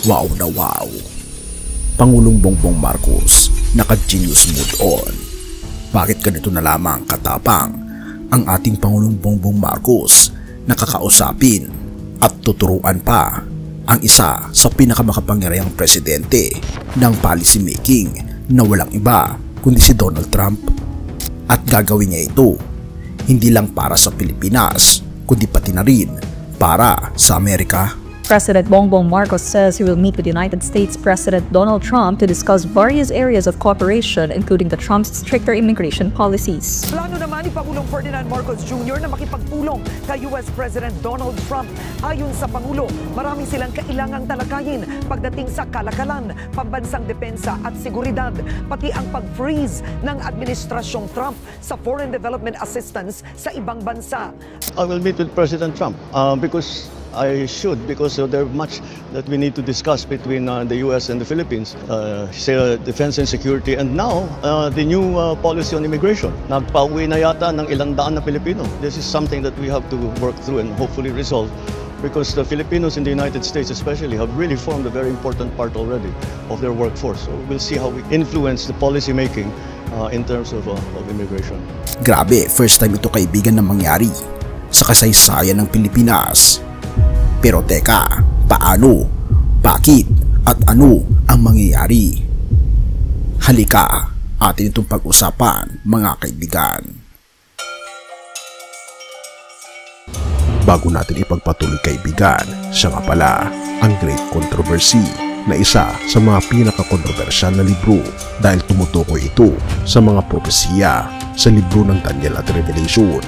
Wow na wow. Pangulong Bongbong Marcos, naka-genius mode on. Bakit ganito na lamang katapang ang ating Pangulong Bongbong Marcos na kakausapin at tuturuan pa ang isa sa pinakamakapangyarihang presidente ng policy making na walang iba kundi si Donald Trump? At gagawin niya ito hindi lang para sa Pilipinas kundi pati na rin para sa Amerika. President Bongbong Marcos says he will meet with United States President Donald Trump to discuss various areas of cooperation, including the Trump's stricter immigration policies. Plano naman ni Pangulong Ferdinand Marcos Jr. na makipagpulong kay US President Donald Trump. Ayon sa Pangulo, marami silang kailangang talakayin pagdating sa kalakalan, pambansang depensa at seguridad, pati ang pag-freeze ng administrasyong Trump sa foreign development assistance sa ibang bansa. I will meet with President Trump because there are much that we need to discuss between the US and the Philippines, defense and security, and now the new policy on immigration. Nagpauwi na yata ng ilang daan na Pilipino. This is something that we have to work through and hopefully resolve, because the Filipinos in the United States especially have really formed a very important part already of their workforce. So we'll see how we influence the policy making in terms of immigration. Grabe, first time ito kaibigan na mangyari sa kasaysayan ng Pilipinas. Pero teka, paano, bakit, at ano ang mangyayari? Halika, atin itong pag-usapan, mga kaibigan. Bago natin ipagpatuloy, kaibigan, siya nga pala ang Great Controversy, na isa sa mga pinaka-kontrobersyal na libro dahil tumutukoy ito sa mga propesiya sa libro ng Daniel at Revelation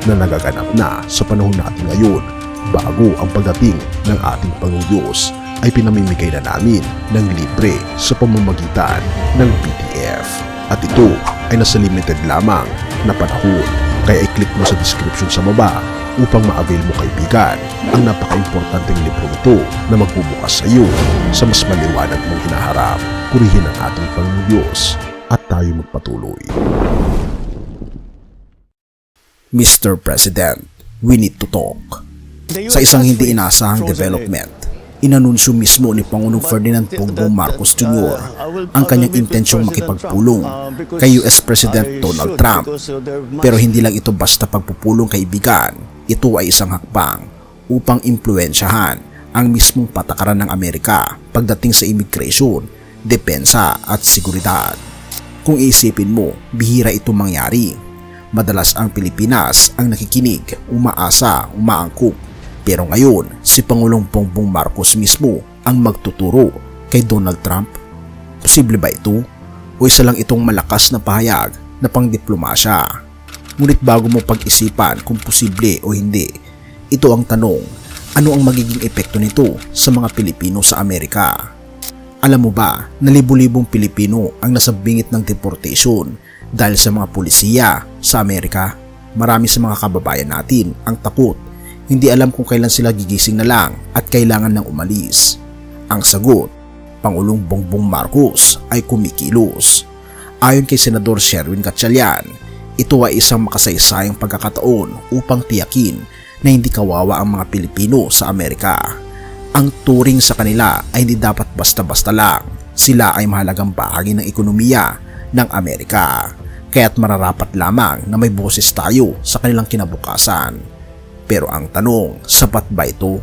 na nagaganap na sa panahon natin ngayon. Bago ang pagdating ng ating Panginoon ay pinamimigay na namin ng libre sa pamamagitan ng PDF. At ito ay nasa limited lamang na panahon, kaya i-click mo sa description sa baba upang ma-avail mo, kaibigan, ang napaka-importanteng libro ito na magbubukas sa iyo sa mas maliwanag mong hinaharap. Purihin ang ating Panginoon at tayo magpatuloy. Mr. President, we need to talk. Sa isang hindi inasahang development, inanunsyo mismo ni Pangulong Ferdinand Bongbong Marcos Jr. ang kanyang intensyong makipagpulong kay US President Donald Trump. Pero hindi lang ito basta pagpupulong, kaibigan. Ito ay isang hakbang upang impluensyahan ang mismong patakaran ng Amerika pagdating sa immigration, depensa at seguridad. Kung iisipin mo, bihira ito mangyari. Madalas ang Pilipinas ang nakikinig, umaasa, umaangkop. Pero ngayon, si Pangulong Bongbong Marcos mismo ang magtuturo kay Donald Trump. Posible ba ito? O isa lang itong malakas na pahayag na pangdiplomasya? Ngunit bago mo pag-isipan kung posible o hindi, ito ang tanong: ano ang magiging epekto nito sa mga Pilipino sa Amerika? Alam mo ba na libu-libong Pilipino ang nasa bingit ng deportation dahil sa mga pulisiya sa Amerika? Marami sa mga kababayan natin ang takot. Hindi alam kung kailan sila gigising na lang at kailangan nang umalis. Ang sagot, Pangulong Bongbong Marcos ay kumikilos. Ayon kay Senador Sherwin Gatchalian, ito ay isang makasaysayang pagkakataon upang tiyakin na hindi kawawa ang mga Pilipino sa Amerika. Ang turing sa kanila ay hindi dapat basta-basta lang. Sila ay mahalagang bahagi ng ekonomiya ng Amerika. Kaya't mararapat lamang na may boses tayo sa kanilang kinabukasan. Pero ang tanong, sapat ba ito?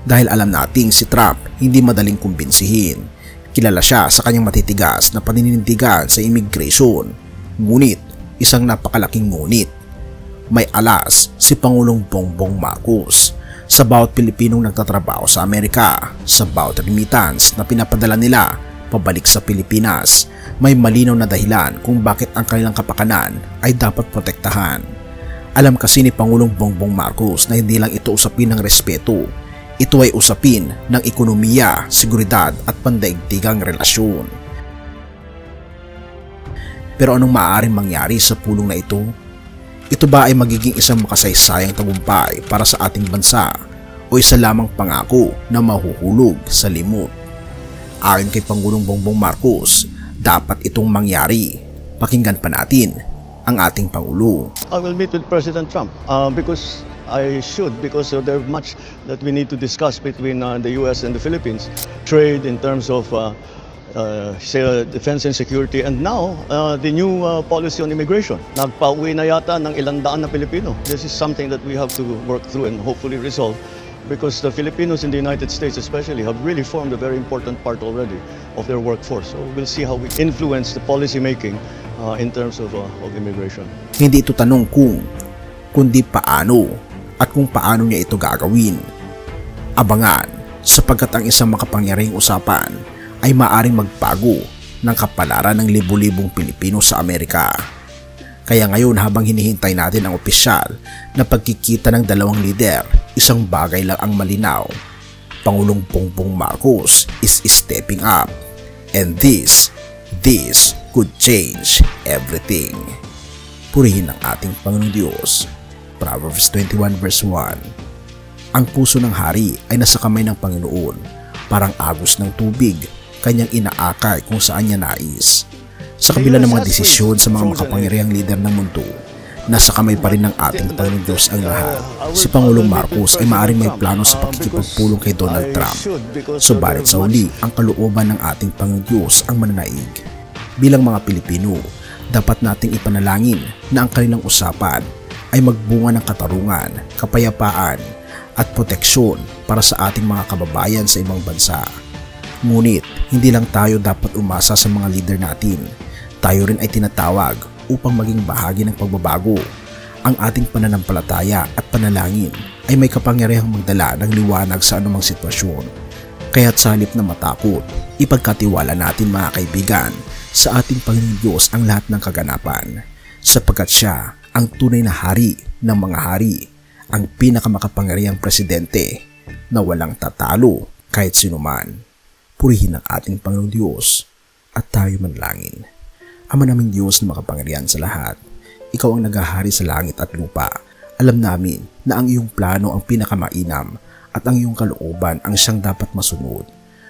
Dahil alam nating si Trump hindi madaling kumbinsihin. Kilala siya sa kanyang matitigas na paninindigan sa immigration. Ngunit, isang napakalaking ngunit. May alas si Pangulong Bongbong Marcos sa bawat Pilipinong nagtatrabaho sa Amerika, sa bawat remittance na pinapadala nila pabalik sa Pilipinas. May malinaw na dahilan kung bakit ang kanilang kapakanan ay dapat protektahan. Alam kasi ni Pangulong Bongbong Marcos na hindi lang ito usapin ng respeto. Ito ay usapin ng ekonomiya, seguridad at pandaigdigang relasyon. Pero anong maaaring mangyari sa pulong na ito? Ito ba ay magiging isang makasaysayang tagumpay para sa ating bansa o isa lamang pangako na mahuhulog sa limot? Ayon kay Pangulong Bongbong Marcos, dapat itong mangyari. Pakinggan pa natin ang ating Pangulo. I will meet with President Trump because I should, because there are much that we need to discuss between the U.S. and the Philippines. Trade in terms of defense and security, and now the new policy on immigration. Nagpauwi na yata ng ilang daan na Pilipino. This is something that we have to work through and hopefully resolve, because the Filipinos in the United States especially have really formed a very important part already of their workforce. So we'll see how we influence the policy making in terms of immigration. Hindi ito tanong kung, kundi paano, at kung paano niya ito gagawin. Abangan, sapagkat ang isang makapangyarihang usapan ay maaring magbago ng kapalaran ng libu-libong Pilipino sa Amerika. Kaya ngayon, habang hinihintay natin ang opisyal na pagkikita ng dalawang lider, isang bagay lang ang malinaw. Pangulong Bongbong Marcos is stepping up. And this could change everything. Purihin ang ating Panginoong Diyos. Proverbs 21 verse 1. Ang puso ng hari ay nasa kamay ng Panginoon, parang agos ng tubig, kanyang inaakay kung saan niya nais. Sa kabila ng mga desisyon sa mga makapangyarihang lider ng mundo, nasa kamay pa rin ng ating Panginoong Diyos ang lahat. Si Pangulong Marcos ay maaaring may plano sa pakikipagpulong kay Donald Trump. Subalit sa huli, ang kalooban ng ating Panginoong Diyos ang mananaig. Bilang mga Pilipino, dapat nating ipanalangin na ang kanilang usapan ay magbunga ng katarungan, kapayapaan, at proteksyon para sa ating mga kababayan sa ibang bansa. Ngunit, hindi lang tayo dapat umasa sa mga leader natin. Tayo rin ay tinatawag upang maging bahagi ng pagbabago. Ang ating pananampalataya at panalangin ay may kapangyarihang magdala ng liwanag sa anumang sitwasyon. Kaya't sa halip na matakot, ipagkatiwala natin mga kaibigan sa ating Panginoong Diyos ang lahat ng kaganapan, sapagkat Siya ang tunay na hari ng mga hari, ang pinakamakapangyarihang presidente na walang tatalo kahit sinuman. Purihin ang ating Panginoong Diyos at tayo manalangin. Ama naming Diyos na makapangyarihan sa lahat, Ikaw ang naghahari sa langit at lupa. Alam namin na ang iyong plano ang pinakamainam at ang iyong kalooban ang siyang dapat masunod.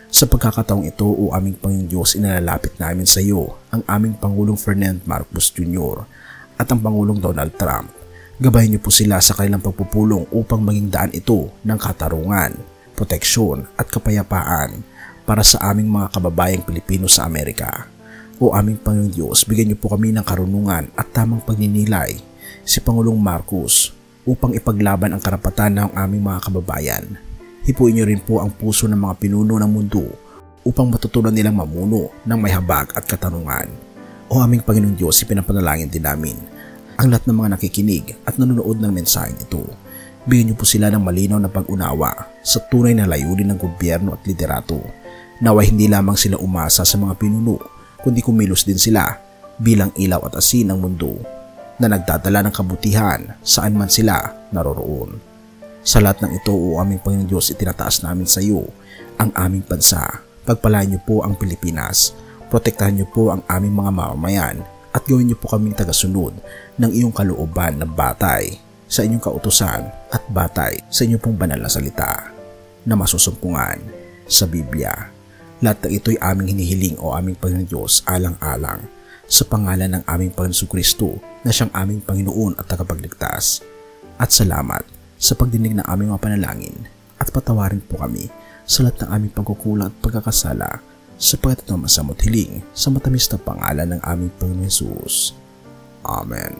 Sa pagkakataong ito, O aming Panginoong Diyos, inalalapit namin sa iyo ang aming Pangulong Ferdinand Marcos Jr. at ang Pangulong Donald Trump. Gabayan niyo po sila sa kanilang pagpupulong upang maging daan ito ng katarungan, proteksyon at kapayapaan para sa aming mga kababayang Pilipino sa Amerika. O aming Panginoong Diyos, bigyan niyo po kami ng karunungan at tamang pagninilay si Pangulong Marcos upang ipaglaban ang karapatan ng aming mga kababayan. Hipuin niyo rin po ang puso ng mga pinuno ng mundo upang matutunan nilang mamuno ng may habag at katarungan. O aming Panginoong Diyos, ipinapanalangin din namin ang lahat ng mga nakikinig at nanonood ng mensaheng ito. Bigyan niyo po sila ng malinaw na pag-unawa sa tunay na layunin ng gobyerno at liderato. Nawa hindi lamang sila umasa sa mga pinuno, kundi kumilos din sila bilang ilaw at asin ng mundo na nagdadala ng kabutihan saan man sila naroroon. Sa lahat ng ito, O aming Panginoong Diyos, itinataas namin sa iyo ang aming bansa. Pagpalain niyo po ang Pilipinas, protektahan niyo po ang aming mga mamamayan at gawin niyo po kaming tagasunod ng iyong kalooban na batay sa inyong kautusan at batay sa inyong pong banal na salita na masusumpungan sa Biblia. Lahat ng ito'y aming hinihiling, O aming Panginoong Diyos, alang-alang sa pangalan ng aming Panginoong Kristo na siyang aming Panginoon at tagapagligtas. At salamat sa pagdinig ng aming mga panalangin at patawarin po kami sa lahat ng aming pagkukulang at pagkakasala sapagkat ito masamot hiling sa matamis na pangalan ng aming Panginoong Jesus. Amen.